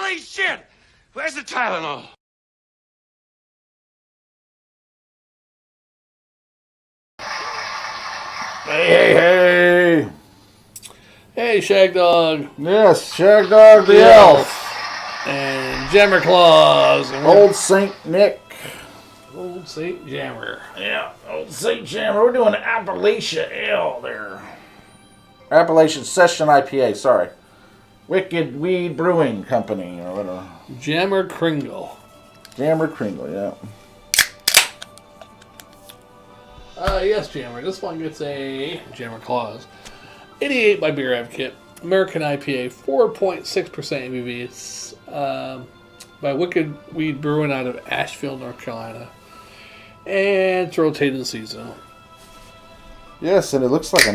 Holy shit! Where's the Tylenol? Hey. Hey, Shagdog. Yes, Shagdog the Elf. And Jammer Claus. And Old Saint Nick. Old Saint Jammer. Yeah, Old Saint Jammer. We're doing Appalachia Ale there. Appalachian Session IPA, sorry. Wicked Weed Brewing Company, or whatever. Jammer Kringle. Jammer Kringle, yeah. Yes, Jammer. This one gets a Jammer Claus. 88 by Beer Advocate. American IPA, 4.6% ABV. It's by Wicked Weed Brewing out of Ashville, North Carolina. And it's rotating seasonal. Yes, and it looks like a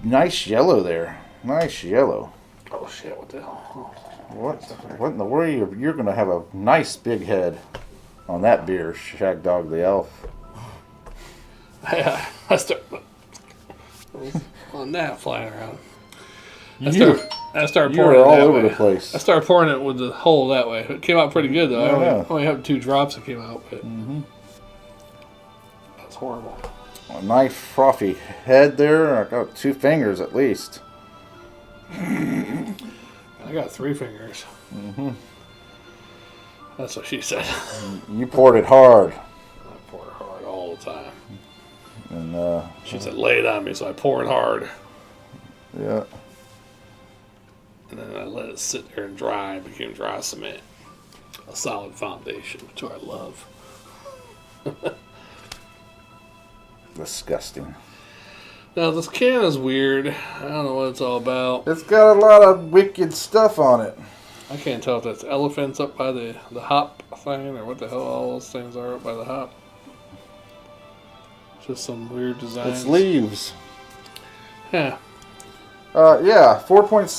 nice yellow there. Nice yellow. Oh, shit. What the hell? What in the world? You're going to have a nice big head on that beer, Shagdog the Elf. I start on that flying around. I start pouring You're it all that over way. the place. I started pouring it with the hole that way. It came out pretty good though. Yeah. I only have 2 drops that came out, but that's horrible. A nice frothy head there. I got 2 fingers at least. I got 3 fingers. That's what she said. You poured it hard. I pour it hard all the time. And She said, lay it on me, so I pour it hard. yeah. And then I let it sit there and dry. It became dry cement. A solid foundation, which I love. Disgusting. Now, this can is weird. I don't know what it's all about. It's got a lot of wicked stuff on it. I can't tell if that's elephants up by the hop thing or what the hell all those things are up by the hop. Just some weird designs. It's leaves. Yeah. Yeah, 4.7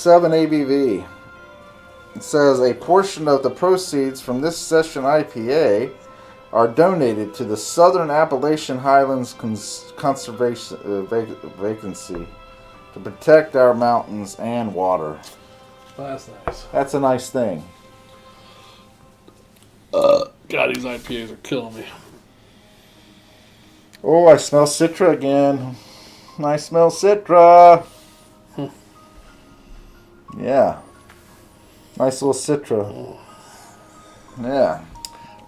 ABV. It says a portion of the proceeds from this session IPA are donated to the Southern Appalachian Highlands Conservation Vacancy to protect our mountains and water. Well, that's nice. That's a nice thing. God, these IPAs are killing me. Oh, I smell Citra again. I smell Citra. Yeah. Nice little Citra. Yeah.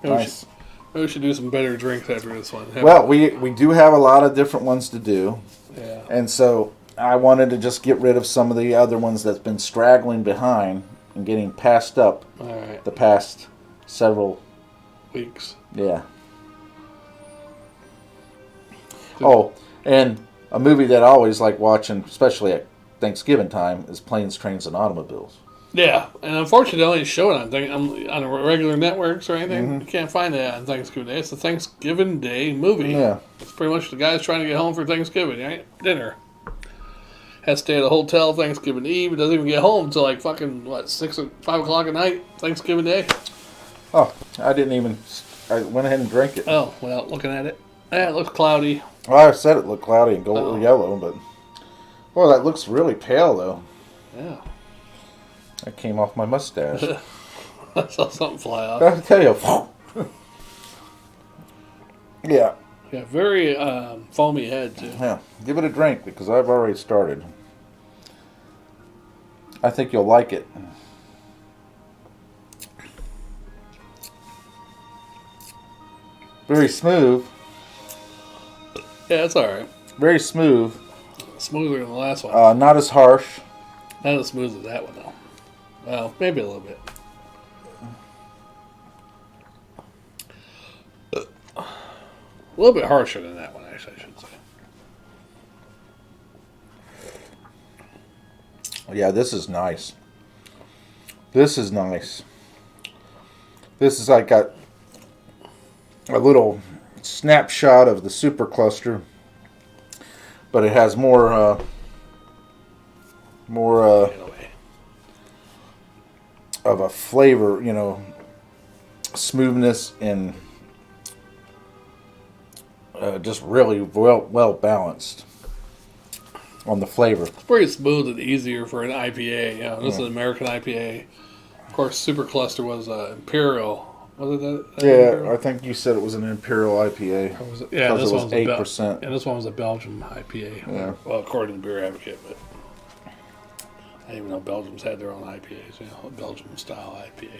Nice. Maybe we should do some better drinks after this one. Well, we do have a lot of different ones to do. Yeah. And so I wanted to just get rid of some of the other ones that's been straggling behind and getting passed up All right. the past several Weeks. Yeah. Oh, and a movie that I always like watching, especially at Thanksgiving time, is Planes, Trains, and Automobiles. Yeah, and unfortunately, they don't show it on regular networks or anything. Mm-hmm. You can't find it on Thanksgiving Day. It's a Thanksgiving Day movie. Yeah. It's pretty much the guys trying to get home for Thanksgiving, right? Dinner. Has to stay at a hotel Thanksgiving Eve. It doesn't even get home until like fucking, 6 or 5 o'clock at night, Thanksgiving Day. Oh, I went ahead and drank it. Oh, well, looking at it. Yeah, it looks cloudy. Well, I said it looked cloudy and gold yellow, but... Well, that looks really pale, though. Yeah. That came off my mustache. I saw something fly off. I tell you. Yeah. Yeah, very foamy head, too. Yeah. Give it a drink, because I've already started. I think you'll like it. Very smooth. Yeah, it's alright. Very smooth. Smoother than the last one. Not as harsh. Not as smooth as that one, though. Well, maybe a little bit. A little bit harsher than that one, actually, I should say. Yeah, this is nice. This is nice. This is like a little snapshot of the supercluster, but it has more of a flavor, smoothness and just really well balanced on the flavor. It's pretty smooth and easier for an IPA. This is an American IPA. Of course, Super Cluster was Imperial. Was it that Yeah, Imperial? I think you said it was an Imperial IPA. Or was it? Yeah, Because this it was one's 8%. And this one was a Belgium IPA. Yeah. Well, according to Beer Advocate, but I didn't even know Belgium's had their own IPAs. Belgium style IPA.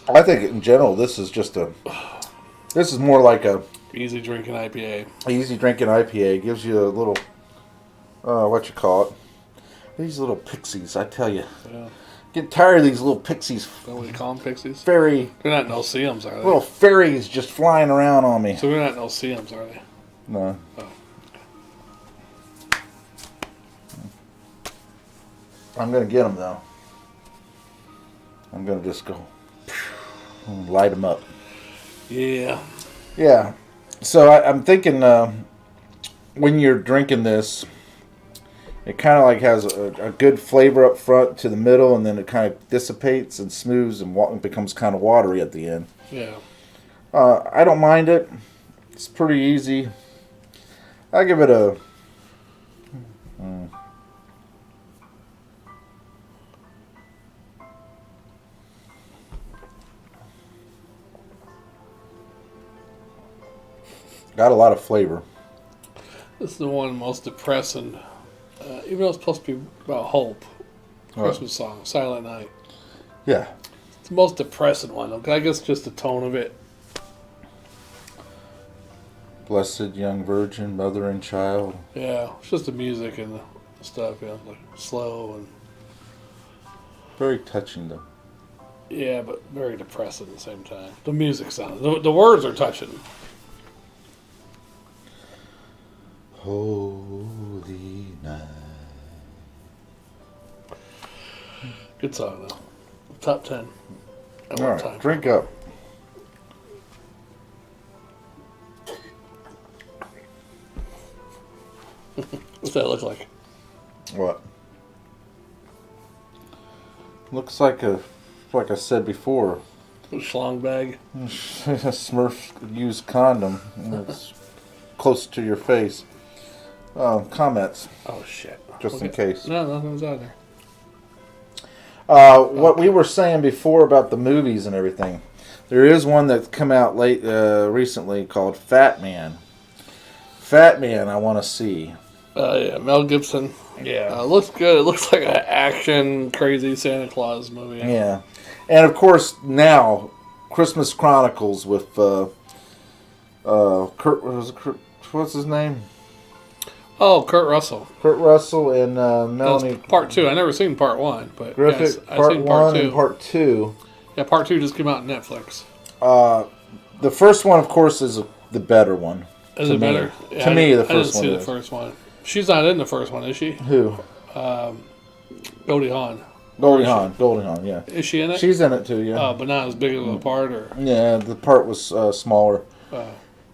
But I think in general, this is more like a easy drinking IPA. easy drinking IPA. Gives you a little, what you call it? These little pixies, I tell you. Yeah. Get tired of these little pixies. Is that what you call them, pixies? Fairy, They're not no-see-ums, are they? little fairies just flying around on me. So they're not no-see-ums, are they? No. Oh. I'm going to get them, though. I'm going to just go and light them up. Yeah. Yeah. So I'm thinking when you're drinking this, it kind of like has a good flavor up front to the middle, and then it kind of dissipates and smooths and becomes kind of watery at the end. Yeah. I don't mind it. It's pretty easy. I give it a. Got a lot of flavor. This is the one most depressing. Even though it's supposed to be about hope. Christmas song, Silent Night. Yeah. It's the most depressing one. I guess just the tone of it. Blessed young virgin, mother and child. Yeah, it's just the music and the stuff, like slow and Very touching, though. yeah, but very depressing at the same time. The music sounds, the words are touching. Holy night. Good song though. Top 10. At All one right, time. drink up. What's that look like? What? Looks like like I said before, A schlong bag. a Smurf used condom. It's close to your face. Comments, Oh shit. just in case. No, nothing's out there. What we were saying before about the movies and everything, there is one that's come out recently called Fat Man. Fat Man, I want to see. Yeah, Mel Gibson. Yeah. Looks good. It looks like an action, crazy Santa Claus movie. Yeah. And of course, now, Christmas Chronicles with what's his name? Oh, Kurt Russell. Kurt Russell and Melanie That's part 2. I never seen part 1, but Griffith. yes, I've Part seen 1 and Part 2. Yeah, part 2 just came out on Netflix. The first one, of course, is the better one. Is to it me. better? Yeah, To me, the I didn't first one see the is. first one. She's not in the first one, is she? Who? Goldie Hawn. Goldie Hawn, yeah. Is she in it? She's in it too, yeah. But not as big of a part, or Yeah, the part was smaller. Oh.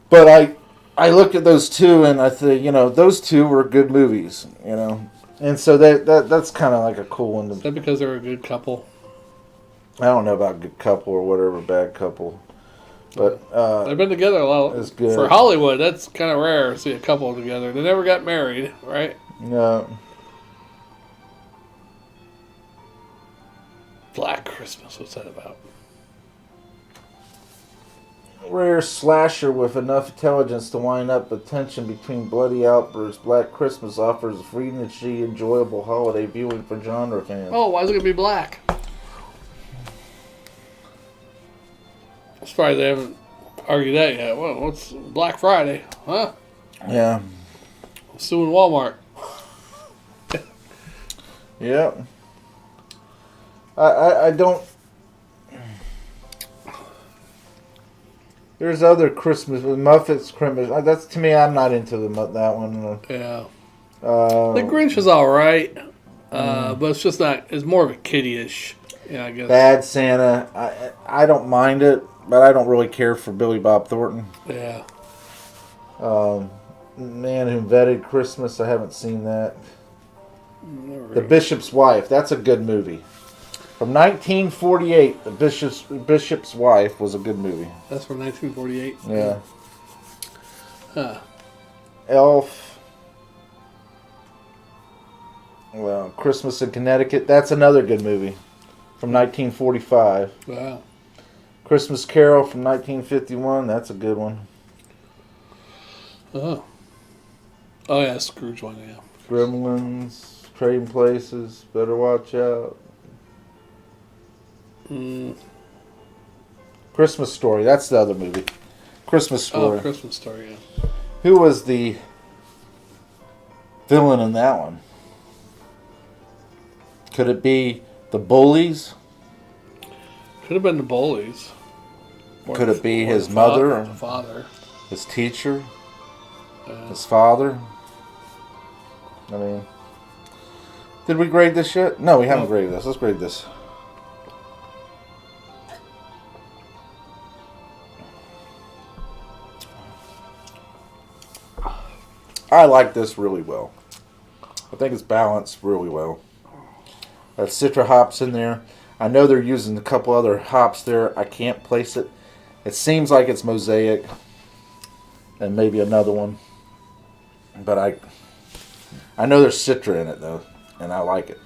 But I looked at those two and I think, those two were good movies, And so that's kind of like a cool one. Is that because they're a good couple? I don't know about good couple or whatever, bad couple. But They've been together a lot. It's good. For Hollywood, that's kind of rare to see a couple together. They never got married, right? no. Black Christmas, what's that about? Rare slasher with enough intelligence to wind up the tension between bloody outbursts. Black Christmas offers a free and enjoyable holiday viewing for genre fans. Oh, why is it going to be black? I'm surprised they haven't argued that yet. Well, what's Black Friday? Huh? Yeah. Suing Walmart. Yeah. I don't. There's other Christmas Muppets Christmas. That's to me. I'm not into that one. Yeah. The Grinch is all right, but it's just not. It's more of a kiddie-ish. Yeah, I guess. Bad Santa. I don't mind it, but I don't really care for Billy Bob Thornton. Yeah. Man Who Invented Christmas. I haven't seen that. Never. The Bishop's Wife. That's a good movie. From 1948, The Bishop's Wife was a good movie. That's from 1948. Yeah. Huh. Elf. Well, Christmas in Connecticut. That's another good movie. from 1945. Wow. Christmas Carol from 1951. That's a good one. Oh. Oh, yeah, Scrooge one, yeah. Gremlins, Trading Places, Better Watch Out. Christmas Story. That's the other movie. Christmas Story. Oh, Christmas Story, yeah. Who was the villain in that one? Could it be the Bullies? Could have been the Bullies. Could it be his the mother? Father. His teacher? His father? I mean, did we grade this yet? No, we haven't graded this. Let's grade this. I like this really well. I think it's balanced really well. That Citra hops in there. I know they're using a couple other hops there. I can't place it. It seems like it's Mosaic and maybe another one. But I know there's Citra in it though, and I like it.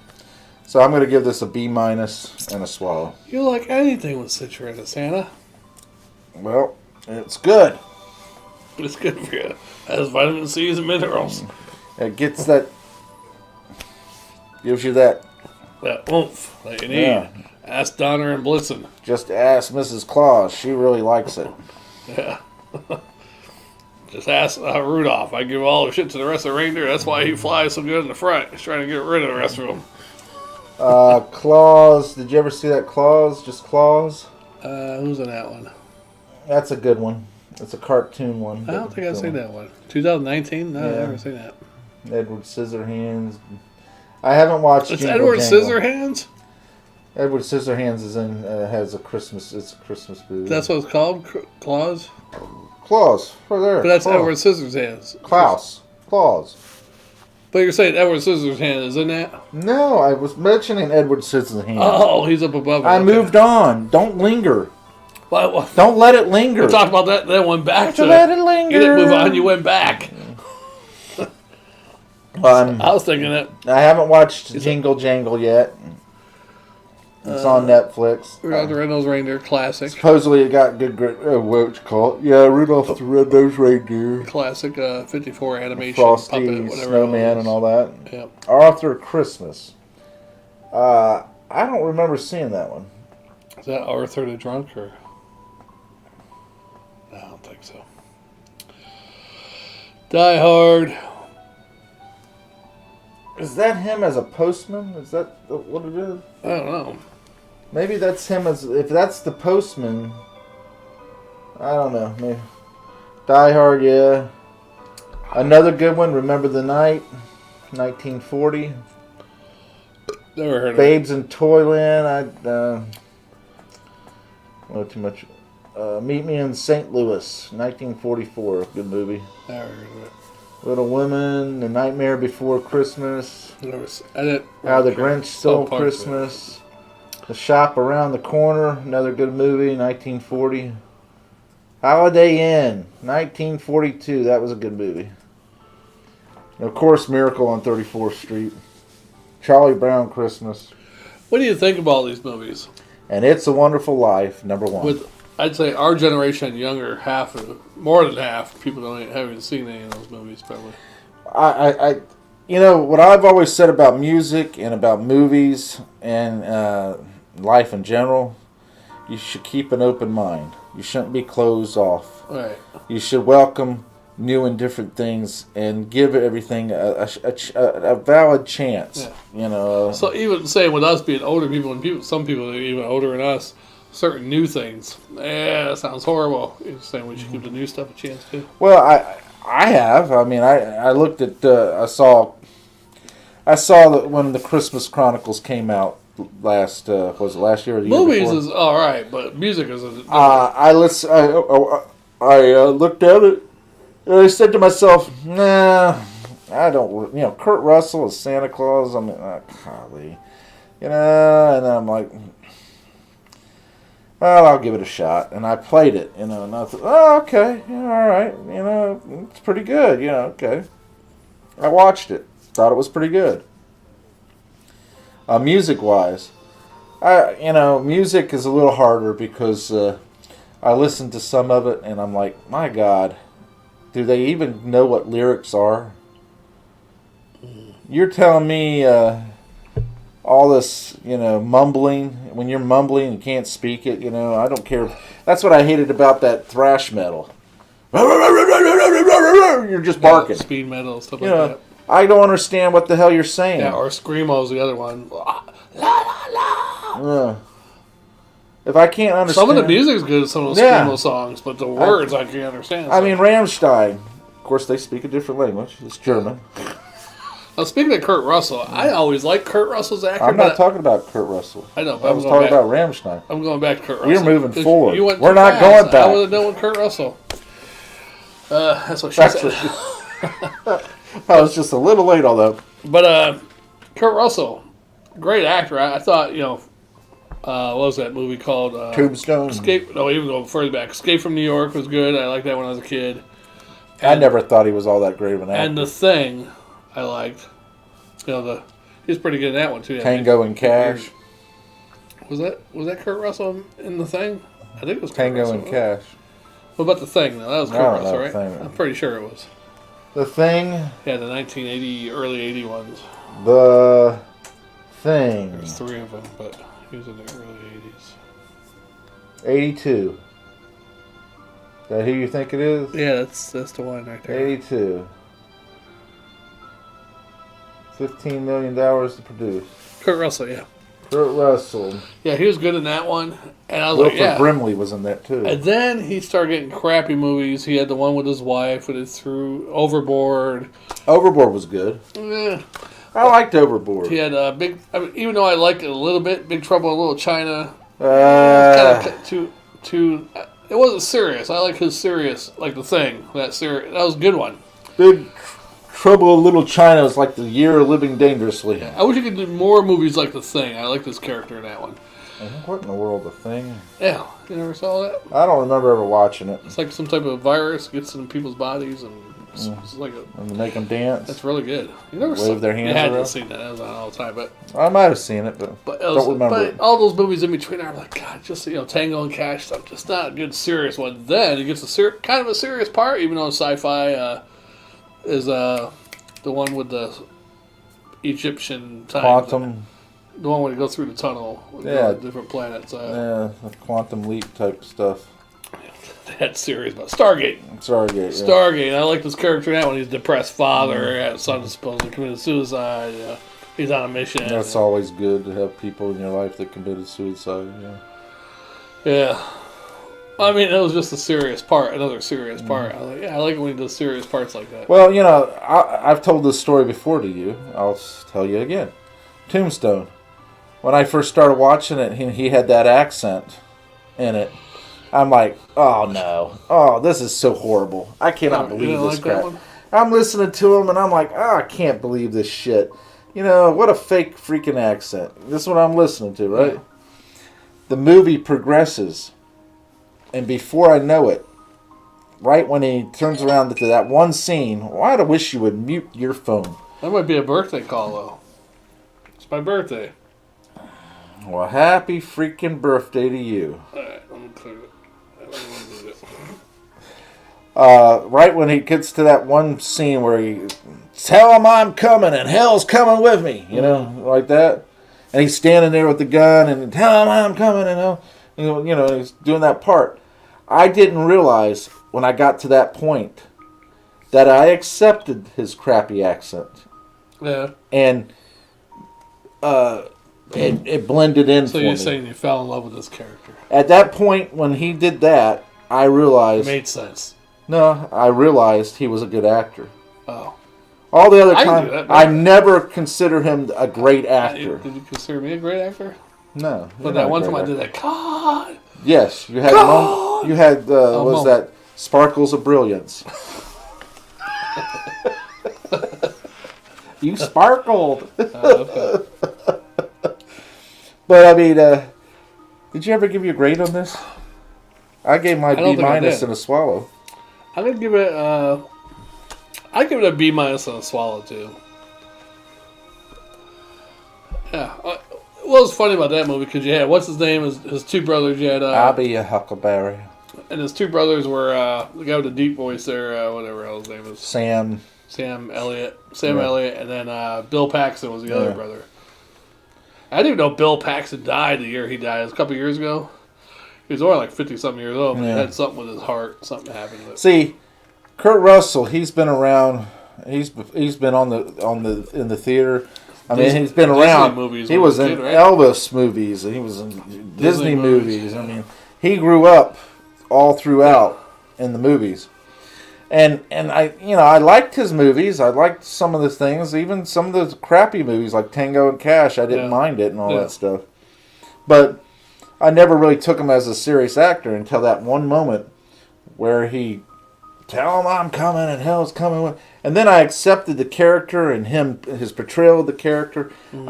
So I'm going to give this a B- and a swallow. You like anything with Citra in it, Santa? Well, it's good. It's good for you. It has vitamin C's and minerals. It gets that, gives you that. That oomph that you need. Yeah. Ask Donner and Blitzen. Just ask Mrs. Claus. She really likes it. Yeah. Just ask Rudolph. I give all the shit to the rest of the reindeer. That's why he flies so good in the front. He's trying to get rid of the rest of them. Claus. Did you ever see that Claus? Just Claus? Who's in that one? That's a good one. It's a cartoon one. I don't think I've seen that one. 2019? No, I've never seen that. Edward Scissorhands. I haven't watched. It's Jingle Edward Jangle. Scissorhands? Edward Scissorhands is in. Has a Christmas. It's a Christmas movie. That's what it's called? Claus? Claus. Right there. But that's Claus. Edward Scissorhands. Claus. But you're saying Edward Scissorhands is in that? No, I was mentioning Edward Scissorhands. Oh, he's up above it. I moved on. Don't linger. Well, Don't let it linger. we talked about that, then went back to let it linger. You didn't move on, you went back. I was thinking that. I haven't watched Jingle Jangle yet. It's on Netflix. Rudolph the Red-Nosed Reindeer, classic. Supposedly it got good. What you call it? Yeah, Rudolph the Red-Nosed Reindeer. Classic 54 animation. Frosty, puppet, whatever Snowman, and all that. Yep. Arthur Christmas. I don't remember seeing that one. Is that Arthur the Drunk? Or? No, I don't think so. Die Hard. Is that him as a postman? Is that what it is? I don't know. Maybe that's him as... If that's the postman... I don't know. Maybe. Die Hard, yeah. Another good one, Remember the Night. 1940. Never heard of it. Babes in Toyland. Not too much. Meet Me in St. Louis. 1944. Good movie. Never heard of it. Little Women. The Nightmare Before Christmas. I didn't How the Grinch Stole Christmas. The Shop Around the Corner, another good movie, 1940. Holiday Inn, 1942, that was a good movie. And of course, Miracle on 34th Street. Charlie Brown Christmas. What do you think about all these movies? And It's a Wonderful Life, number one. With, I'd say our generation and younger, more than half, people haven't seen any of those movies, probably. I you know, what I've always said about music and about movies and life in general, you should keep an open mind. You shouldn't be closed off. Right. You should welcome new and different things and give everything a valid chance. Yeah. You know. So even saying with us being older people, and some people are even older than us, certain new things, that sounds horrible. You're saying we should give the new stuff a chance too. Well, I have. I mean, I looked at. I saw that when the Christmas Chronicles came out was it last year or the year Movies before? is all right, but music is. I looked at it and I said to myself, nah, I don't. You know, Kurt Russell as Santa Claus. I mean, golly, you know, and I'm like, well, I'll give it a shot. And I played it, you know, and I thought, oh, okay, yeah, all right, you know, it's pretty good, you know, okay. I watched it, thought it was pretty good. Music-wise, Music is a little harder because I listen to some of it and I'm like, my God, do they even know what lyrics are? You're telling me all this, mumbling. When you're mumbling, you can't speak it. I don't care. That's what I hated about that thrash metal. You're just barking. Speed metal, stuff like that. I don't understand what the hell you're saying. Yeah, or Screamo's the other one. La, la, la. If I can't understand... Some of the music's good in some of those Screamo songs, but the words I can't understand. I mean, Rammstein, of course, they speak a different language. It's German. Now, speaking of Kurt Russell, I always liked Kurt Russell's actor. I'm not talking about Kurt Russell. I know, but I was talking about Rammstein. I'm going back to Kurt Russell. We're moving forward. We're not going back. I would have done with Kurt Russell. That's what she said. I was just a little late on that. But Kurt Russell, great actor. I thought, what was that movie called? Tombstone. Escape. No, even going further back. Escape from New York was good. I liked that when I was a kid. I never thought he was all that great of an actor. And The Thing, I liked. He's pretty good in that one too. Tango and Cash. Was that Kurt Russell in The Thing? I think it was Kurt Tango Russell. and Cash. What about The Thing? That was Kurt Russell, right? I'm pretty sure it was. The Thing. Yeah, the 1980, early 80 ones. The Thing. There's 3 of them, but he was in the early 80s. 82. Is that who you think it is? Yeah, that's the one right there. 82. $15 million to produce. Kurt Russell, yeah. Kurt Russell. Yeah, he was good in that one. And I was Wilford Brimley was in that too. And then he started getting crappy movies. He had the one with his wife, with it through Overboard. Overboard was good. Yeah. I liked Overboard. He had even though I liked it a little bit, Big Trouble in Little China. It wasn't serious. I like his serious, like The Thing. That was a good one. Big Trouble in Little China is like the year of living dangerously. I wish you could do more movies like The Thing. I liked his character in that one. What in the world, The Thing? Yeah, you never saw that? I don't remember ever watching it. It's like some type of virus gets in people's bodies and it's like and make them dance. That's really good. You never wave their hands You hadn't around? seen that. That was on all the time, but I might have seen it, but don't remember. But all those movies in between are like, God, just Tango and Cash stuff, just not a good serious one. Then it gets kind of a serious part, even though sci-fi is the one with the Egyptian time. Quantum. The one where you go through the tunnel with different planets. The quantum leap type stuff. That's serious, but Stargate. Stargate. I like this character in that one. He's a depressed father. Had a son who's supposedly committed suicide. He's on a mission. That's always good to have people in your life that committed suicide. Yeah. I mean, it was just a serious part. Another serious part. I like it when he does serious parts like that. Well, I've told this story before to you. I'll tell you again. Tombstone. When I first started watching it, he had that accent in it. I'm like, oh no. Oh, this is so horrible. I cannot believe this crap. I'm listening to him and I'm like, I can't believe this shit. What a fake freaking accent. This is what I'm listening to, right? Yeah. The movie progresses. And before I know it, right when he turns around to that one scene, I'd wish you would mute your phone. That might be a birthday call, though. It's my birthday. Well, happy freaking birthday to you. Alright, I'm going to clear it. Right when he gets to that one scene where he tell him I'm coming and hell's coming with me, like that. And he's standing there with the gun and tell him I'm coming and he's doing that part. I didn't realize when I got to that point that I accepted his crappy accent. Yeah. And it blended in for me. So you're saying you fell in love with this character? At that point, when he did that, I realized... It made sense. No, I realized he was a good actor. Oh. All the other time, I never consider him a great actor. Did you consider me a great actor? No. But that one time I did that, God! Yes, you had God! You had, was that Sparkles of Brilliance. You sparkled! Okay. But, I mean, did you ever give you a grade on this? I gave my B- and a swallow. I'm going to give it, I'd give it a B- and a swallow, too. Yeah. what was funny about that movie, because you had, what's his name, his two brothers, you had... I'll be a Huckleberry. And his two brothers were, the guy with the deep voice there, whatever his name is. Sam Elliott. Yeah. Elliott, and then Bill Paxton was the other brother. I didn't even know Bill Paxton died the year he died. It was a couple years ago. He was only like 50-something years old, but he had something with his heart. Something happened to it. See, Kurt Russell, he's been around. He's been in the theater. I mean, he's been around. Movies he was in right? Elvis movies, and he was in Disney movies. I mean, he grew up all throughout in the movies. And I liked his movies. I liked some of the things, even some of the crappy movies like Tango and Cash. I didn't mind it and all that stuff. But I never really took him as a serious actor until that one moment where he tell him I'm coming and hell's coming. And then I accepted the character and his portrayal of the character. And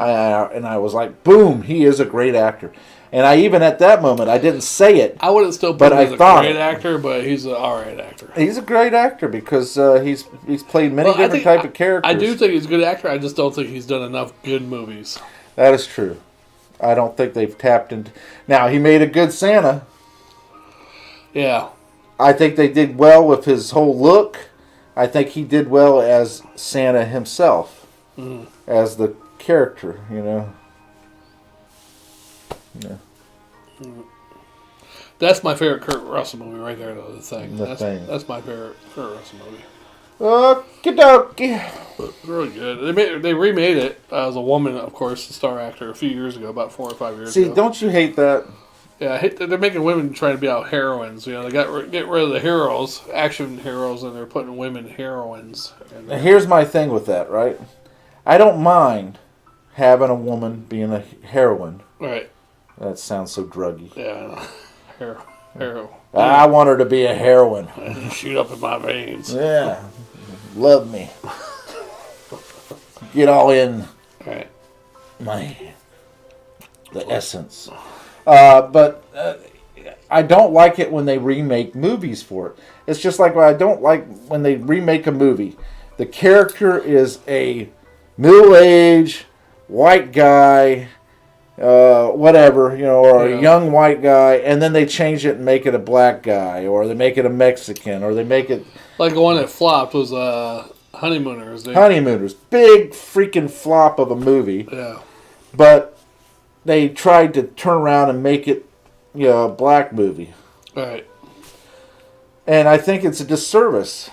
I was like, boom, he is a great actor. And I even at that moment, I didn't say it. I wouldn't still put him as a great actor, but he's an alright actor. He's a great actor because he's played many different type of characters. I do think he's a good actor. I just don't think he's done enough good movies. That is true. I don't think they've tapped into... Now, he made a good Santa. Yeah. I think they did well with his whole look. I think he did well as Santa himself. As the character, Yeah. That's my favorite Kurt Russell movie right there, though, The Thing. The Thing. That's my favorite Kurt Russell movie. Okie dokie. Really good. They remade it as a woman, of course, the star actor, a few years ago, about 4 or 5 years ago. See, don't you hate that? Yeah, I hate that they're making women trying to be out heroines. They get rid of the heroes, action heroes, and they're putting women heroines. Now, here's my thing with that, right? I don't mind having a woman being a heroine. Right. That sounds so druggy. Yeah, hero. I want her to be a heroine. Shoot up in my veins. Yeah. Love me. Get all in Right. the essence. But I don't like it when they remake movies for it. It's just like I don't like when they remake a movie. The character is a middle-aged white guy, whatever, or a young white guy, and then they change it and make it a black guy, or they make it a Mexican, or they make it... Like the one that flopped was Honeymooners. Honeymooners. Big freaking flop of a movie. Yeah. But they tried to turn around and make it, a black movie. Right. And I think it's a disservice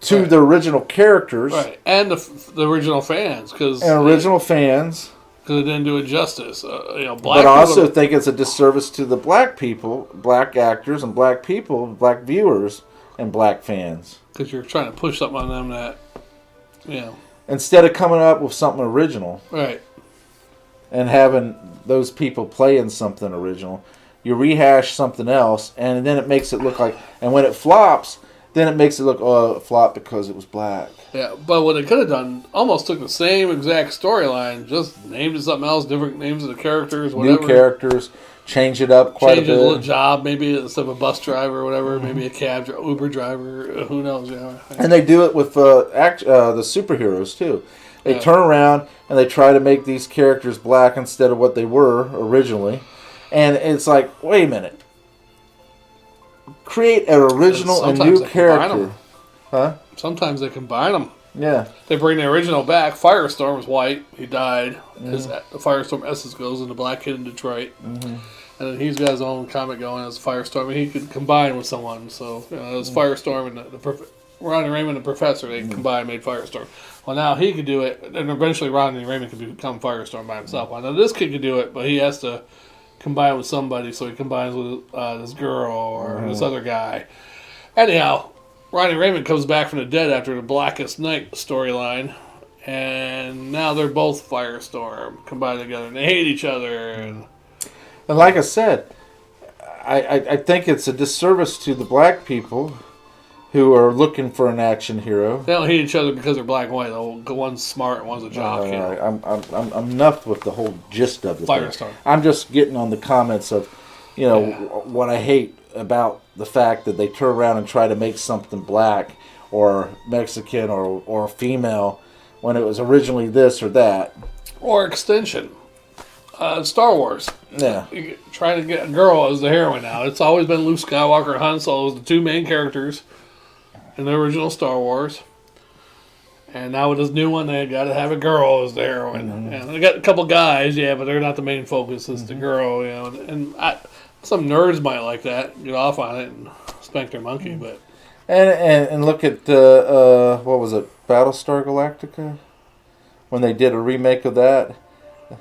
to the original characters. Right. And the original fans. Fans. Because it didn't do it justice. Black but I also think it's a disservice to the black people, black actors and black people, black viewers and black fans. Because you're trying to push something on them that, Instead of coming up with something original. Right. And having those people playing something original, you rehash something else, and then it makes it look like... And when it flops, then it makes it look, it flopped because it was black. Yeah, but what they could have done, almost took the same exact storyline, just named it something else, different names of the characters, whatever. New characters, change it up quite a bit. Change a little job, maybe instead of a bus driver or whatever, maybe a cab, Uber driver, who knows, And they do it with the superheroes, too. They turn around and they try to make these characters black instead of what they were originally. And it's like, wait a minute. Create an original and new character. Huh? Sometimes they combine them. Yeah. They bring the original back. Firestorm was white. He died. The Firestorm essence goes into Black Kid in Detroit. And then he's got his own comic going as Firestorm. And he could combine with someone. So, it was Firestorm and Ronnie Raymond and the Professor. They combined and made Firestorm. Well, now he could do it. And eventually Ronnie Raymond could become Firestorm by himself. Well, now this kid could do it, but he has to combine with somebody. So he combines with this girl or this other guy. Anyhow... Ronnie Raymond comes back from the dead after the Blackest Night storyline, and now they're both Firestorm combined together, and they hate each other. And like I said, I think it's a disservice to the black people who are looking for an action hero. They don't hate each other because they're black and white. Though. One's smart and one's a jock. I'm enough with the whole gist of it. Firestorm. I'm just getting on the comments of, what I hate about the fact that they turn around and try to make something black or Mexican or female when it was originally this or that. Or extension. Star Wars. Yeah. Trying to get a girl as the heroine now. It's always been Luke Skywalker and Han Solo as the two main characters in the original Star Wars. And now with this new one, they got to have a girl as the heroine. Mm-hmm. And they got a couple guys, but they're not the main focus. It's the girl, And some nerds might like that, get off on it and spank their monkey, but... And look at, what was it, Battlestar Galactica? When they did a remake of that,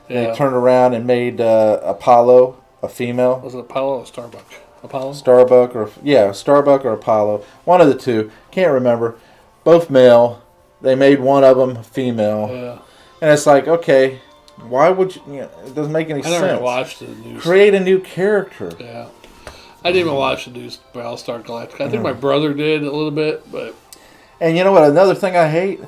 they turned around and made Apollo a female. Was it Apollo or Starbuck? Apollo? Starbuck or Apollo. One of the two. Can't remember. Both male. They made one of them female. Yeah. And it's like, okay, why would you... it doesn't make any sense. I never watched the news. Create a new character. Yeah. I didn't even watch the new Battlestar Galactica. I think my brother did a little bit, but... And you know what? Another thing I hate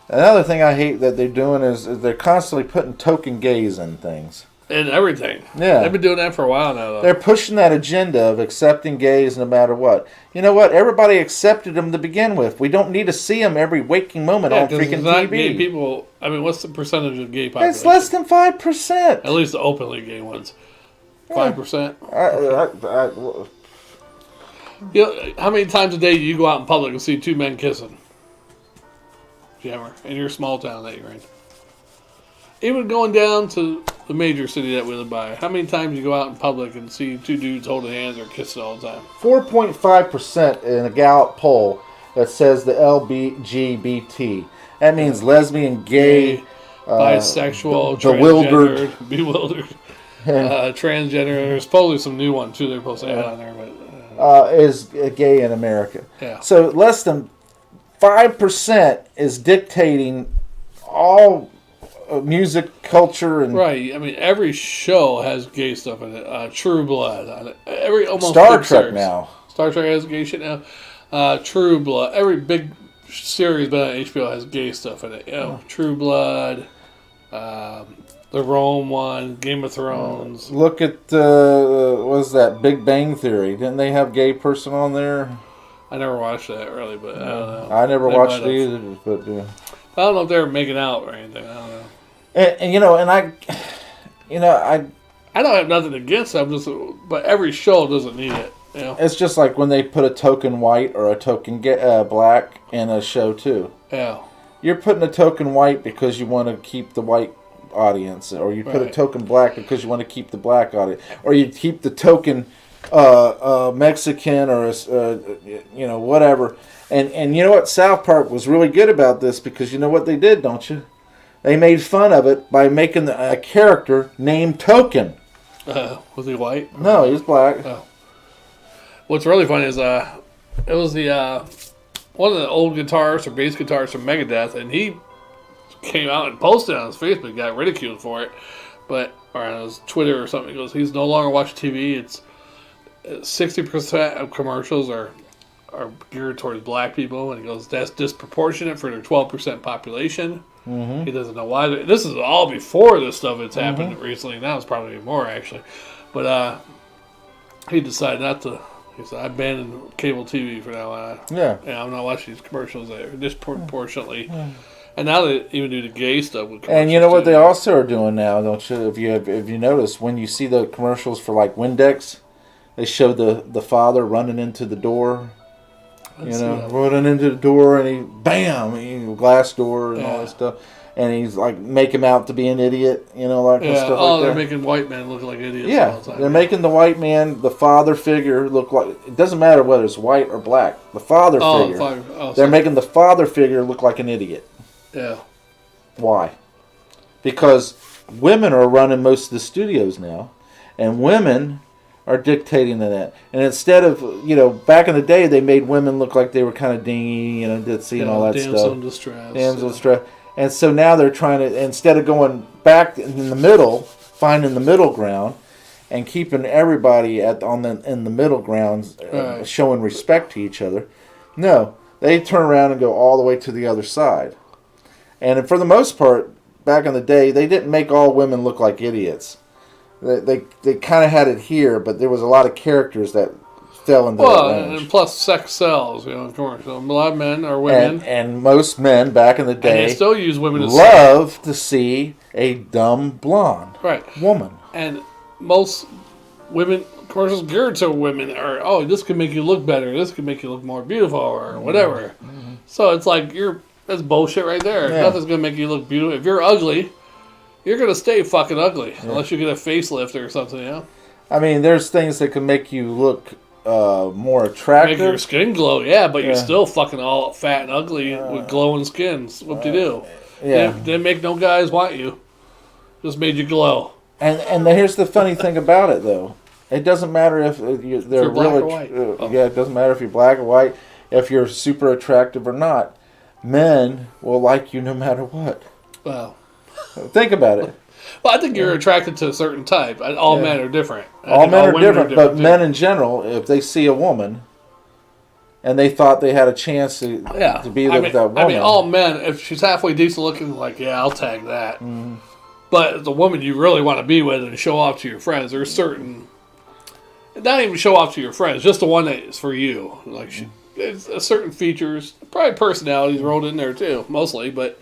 that they're doing is they're constantly putting token gays in things. In everything. Yeah. They've been doing that for a while now, though. They're pushing that agenda of accepting gays no matter what. You know what? Everybody accepted them to begin with. We don't need to see them every waking moment on freaking TV. Gay people... I mean, what's the percentage of gay population? It's less than 5%. At least the openly gay ones. 5%? How many times a day do you go out in public and see two men kissing? Jammer, in your small town that you're in. Even going down to the major city that we live by, how many times you go out in public and see two dudes holding hands or kissing all the time? 4.5% in a Gallup poll that says the LGBT. That means lesbian, gay, bisexual, bewildered, transgender. There's supposedly some new one too. They're supposed to add on there, but is gay in America. Yeah. So less than 5% is dictating all music, culture, and right. I mean, every show has gay stuff in it. True Blood on it. Almost Star Trek now. Star Trek has gay shit now. True Blood. Every big series been on HBO has gay stuff in it. True Blood. The Rome one, Game of Thrones. Look at what was that Big Bang Theory? Didn't they have gay person on there? I never watched that really, but I don't know. I never watched it either, but I don't know if they were making out or anything. I don't know. And I don't have nothing against them, but every show doesn't need it. It's just like when they put a token white or a token black in a show too. Yeah. You're putting a token white because you want to keep the white audience, or you put a token black because you want to keep the black audience, or you keep the token Mexican or whatever. And you know what? South Park was really good about this because you know what they did, don't you? They made fun of it by making a character named Token. Was he white? No, he was black. Oh. What's really funny is it was the one of the old guitarists or bass guitarists from Megadeth, and he came out and posted on his Facebook, got ridiculed for it, or on his Twitter or something. He goes, he's no longer watching TV. It's 60% of commercials are geared towards black people, and he goes, that's disproportionate for their 12% population. Mm-hmm. He doesn't know why. This is all before this stuff that's happened recently. Now it's probably more actually, but he decided not to. He said, I abandoned cable TV for now on. Yeah, I'm not watching these commercials that are disproportionately. And now they even do the gay stuff with commercials. And you know what they also are doing now, don't you? If you notice, when you see the commercials for like Windex, they show the father running into the door. Running into the door, and glass door and all that stuff, and he's like make him out to be an idiot, stuff like that. They're making white men look like idiots. Yeah, all the time. They're making the white man, the father figure, look like it doesn't matter whether it's white or black. The father figure. They're making the father figure look like an idiot. Yeah. Why? Because women are running most of the studios now, and women are dictating to that. And instead of, back in the day, they made women look like they were kind of dingy, ditzy and all that stuff. Damsel in distress. And so now they're trying to, instead of going back in the middle, finding the middle ground, and keeping everybody in the middle ground, showing respect to each other, no, they turn around and go all the way to the other side. And for the most part, back in the day, they didn't make all women look like idiots. They kind of had it here, but there was a lot of characters that fell into Well, that range. and plus sex sells, of course. So a lot of men are women. And most men back in the day and they still use women as love to see a dumb blonde woman. And most women commercials geared to women are, this can make you look better, this can make you look more beautiful, or whatever. Mm-hmm. So it's like that's bullshit right there. Yeah. Nothing's gonna make you look beautiful. If you're ugly, you're gonna stay fucking ugly unless you get a facelift or something. I mean, there's things that can make you look more attractive. Make your skin glow, but you're still fucking all fat and ugly with glowing skin. Whoop-de-doo. Yeah. Didn't make no guys want you. Just made you glow. And here's the funny thing about it, though. It doesn't matter if they're black really, or white. it doesn't matter if you're black or white, if you're super attractive or not. Men will like you no matter what. Well, think about it. Well, I think you're attracted to a certain type. All men are different. All men are different, but men in general, if they see a woman and they thought they had a chance to be with that woman. I mean, all men, if she's halfway decent looking, I'll tag that. Mm. But the woman you really want to be with and show off to your friends, there's certain... Not even show off to your friends, just the one that is for you. There's certain features, probably personalities rolled in there too, mostly, but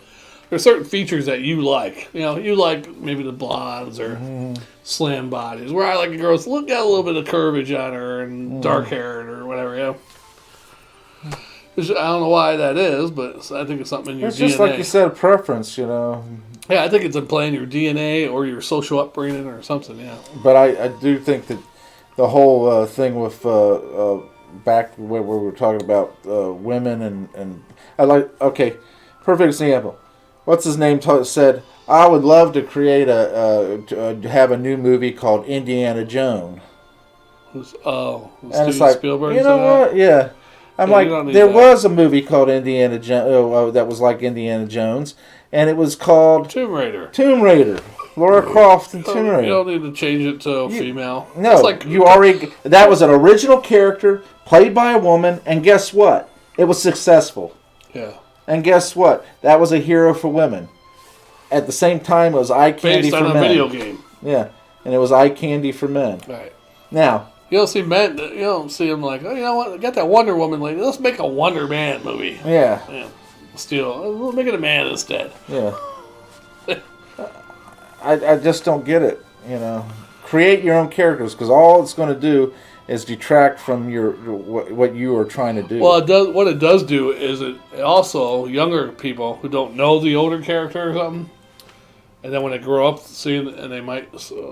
there's certain features that you like. You like maybe the blondes or slim bodies, where I like a girl that's got a little bit of curvage on her and dark haired or whatever, I don't know why that is, but I think it's something in your DNA. It's just like you said, a preference, Yeah, I think it's in playing your DNA or your social upbringing or something, But I do think that the whole thing with back where we were talking about women and I perfect example. What's his name said? I would love to create have a new movie called Indiana Jones. And it's like, Spielberg. You know what? Yeah. I'm there was a movie called Indiana Jones that was like Indiana Jones, and it was called Tomb Raider. Laura Croft and Tomb Raider. You don't need to change it to a female. No, that was an original character played by a woman, and guess what? It was successful. Yeah. And guess what? That was a hero for women. At the same time, it was eye candy for men. Based on a video game. Yeah, and it was eye candy for men. Right. Now... You don't see men. You don't see them like, you know what? I got that Wonder Woman lady. Let's make a Wonder Man movie. Yeah. We'll make it a man instead. Yeah. I just don't get it. Create your own characters, because all it's going to do is detract from what you are trying to do. Well, what it does do is it also younger people who don't know the older character or something. And then when they grow up, and they might,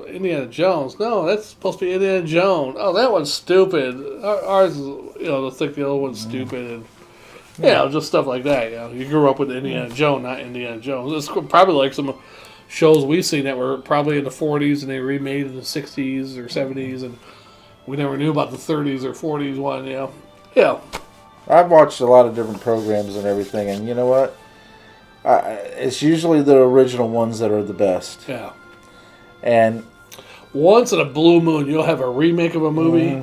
Indiana Jones. No, that's supposed to be Indiana Jones. Oh, that one's stupid. Ours is, they'll think the other one's stupid, and just stuff like that. You grew up with Indiana Jones, not Indiana Jones. It's probably like some shows we've seen that were probably in the 40s and they remade in the 60s or 70s, and we never knew about the 30s or 40s one. Yeah. I've watched a lot of different programs and everything, and you know what? It's usually the original ones that are the best. Yeah. And once in a blue moon, you'll have a remake of a movie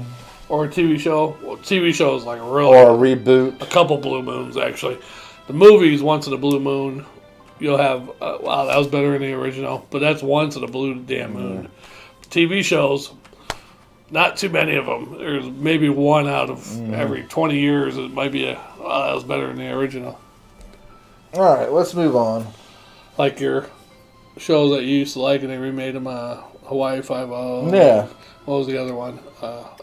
or a TV show. Well, TV show is like or a reboot. A couple blue moons, actually. The movies, once in a blue moon, you'll have, wow, that was better than the original. But that's once in a blue damn moon. TV shows, not too many of them. There's maybe one out of every 20 years. It might be that was better than the original. All right, let's move on. Like your shows that you used to like, and they remade them. Hawaii Five-0. Yeah. What was the other one?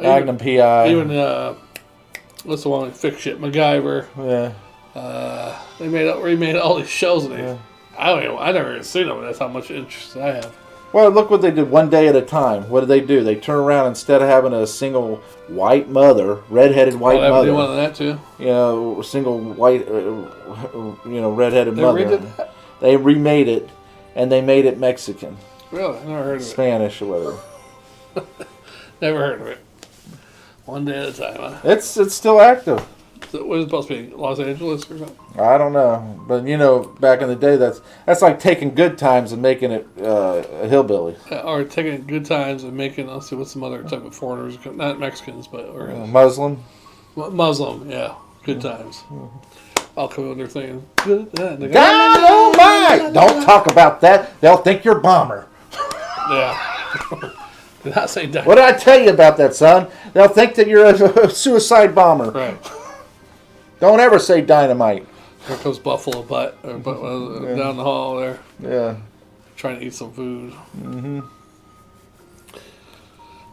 Magnum P.I. Even what's the one? Fix Shit MacGyver. Yeah. They remade all these shows. And I never even seen them. That's how much interest I have. Well, look what they did one day at a time. What did they do? They turn around, instead of having a single white mother, redheaded white mother. They one of that too. Single white, redheaded mother. Redid that? They remade it, and they made it Mexican. Really? I never heard of it. Spanish or whatever. Never heard of it. One day at a time, huh? It's still active. Was it supposed to be Los Angeles or something? I don't know, but back in the day, that's like taking Good Times and making it a hillbilly. Or taking Good Times and making, let's see, what's some other type of foreigners, not Mexicans, but Muslim. Muslim, yeah, Good Times. I'll come in there saying, God almighty! Don't talk about that. They'll think you're Bomber. Yeah. Did not say dynamite. What did I tell you about that, son? They'll think that you're a suicide bomber. Right. Don't ever say dynamite. Here comes Buffalo Butt down the hall there. Yeah. Trying to eat some food. Mm-hmm.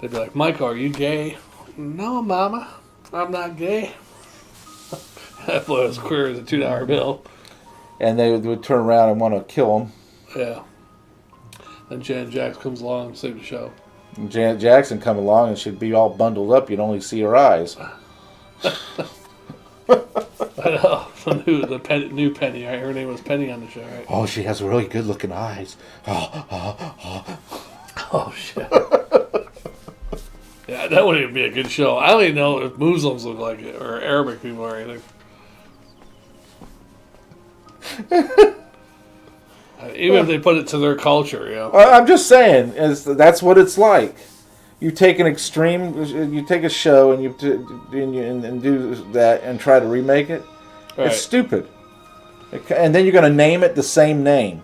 They'd be like, Michael, are you gay? No, Mama. I'm not gay. That boy was queer as a $2 bill. And they would turn around and want to kill him. Yeah. Then Janet Jackson comes along and saves the show. And Janet Jackson come along and she'd be all bundled up. You'd only see her eyes. I know. The new Penny, right? Her name was Penny on the show, right? Oh, she has really good looking eyes. Oh, shit. Yeah, that wouldn't even be a good show. I don't even know if Muslims look like it or Arabic people or anything. Even if they put it to their culture, you know. I'm just saying, that's what it's like. You take an extreme, you take a show and you do that and try to remake it. Right. It's stupid. And then you're going to name it the same name.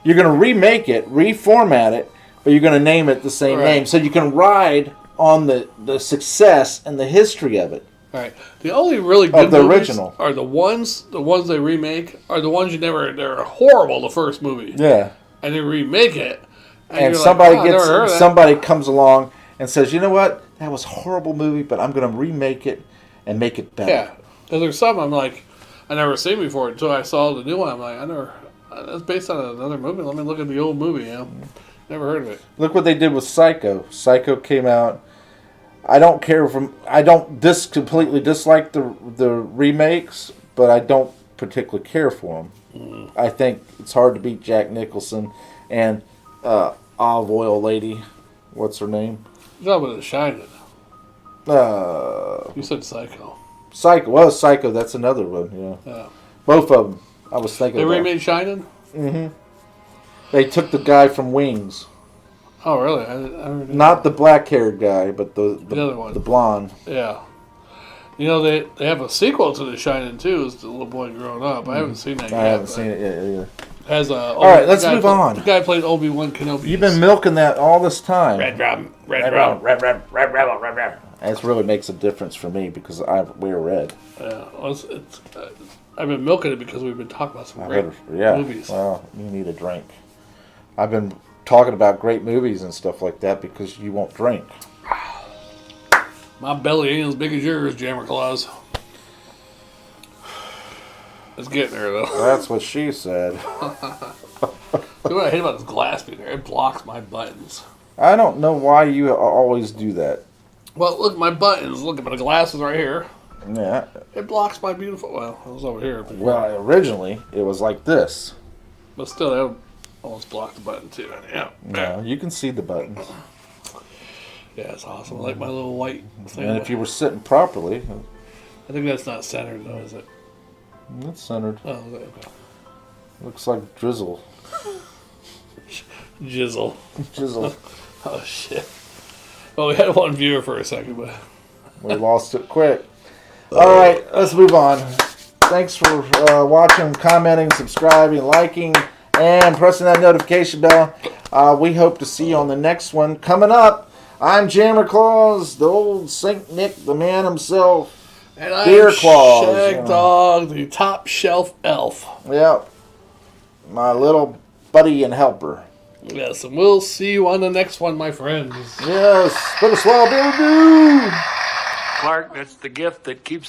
You're going to remake it, reformat it, but you're going to name it the same name so you can ride on the success and the history of it. Right. The only really good the movies original are the ones they remake are the ones they're horrible the first movie. Yeah. And they remake it. And somebody comes along and says, you know what? That was a horrible movie, but I'm going to remake it and make it better. Yeah. Because there's some I'm like, I never seen before until I saw the new one. I'm like, that's based on another movie. Let me look at the old movie, you know? Never heard of it. Look what they did with Psycho. Psycho came out. I don't completely dislike the remakes, but I don't particularly care for them. I think it's hard to beat Jack Nicholson and Olive Oil Lady. What's her name? You're talking about The Shining. You said Psycho. Psycho. That's another one. Yeah. Both of them. I was thinking. They remade Shining. Mm-hmm. They took the guy from Wings. Oh, really? I don't Not the black-haired guy, but the other one, the blonde. Yeah. You know they have a sequel to The Shining too. Is the little boy growing up? I haven't seen that yet. I haven't seen it yet either. All right, let's move on. The guy played Obi-Wan Kenobi. You've been milking that all this time. Red rum. That really makes a difference for me because I wear red. Yeah, well, I've been milking it because we've been talking about some great movies. Well, you need a drink. I've been talking about great movies and stuff like that because you won't drink. My belly ain't as big as yours, Jammer Claus. It's getting there, though. That's what she said. What I hate about this glass being there, it blocks my buttons. I don't know why you always do that. Well, look, my buttons. Look at my glasses right here. Yeah. It blocks my beautiful... Well, it was over here. Well, originally, it was like this. But still, that would almost block the button, too. Yeah. No, you can see the buttons. Yeah, it's awesome. I like my little white thing. And if you were sitting properly... I think that's not centered, though, is it? It's centered. Oh, okay. Looks like drizzle. Jizzle. Jizzle. Oh, shit. Well, we had one viewer for a second, but... We lost it quick. All right, let's move on. Thanks for watching, commenting, subscribing, liking, and pressing that notification bell. We hope to see you on the next one. Coming up, I'm Jammer Claus, the old Saint Nick, the man himself. And I'm Beer Claus. Shagdog, the top shelf elf. Yep. My little buddy and helper. Yes, and we'll see you on the next one, my friends. Yes. Put a swell bill, dude. Clark, that's the gift that keeps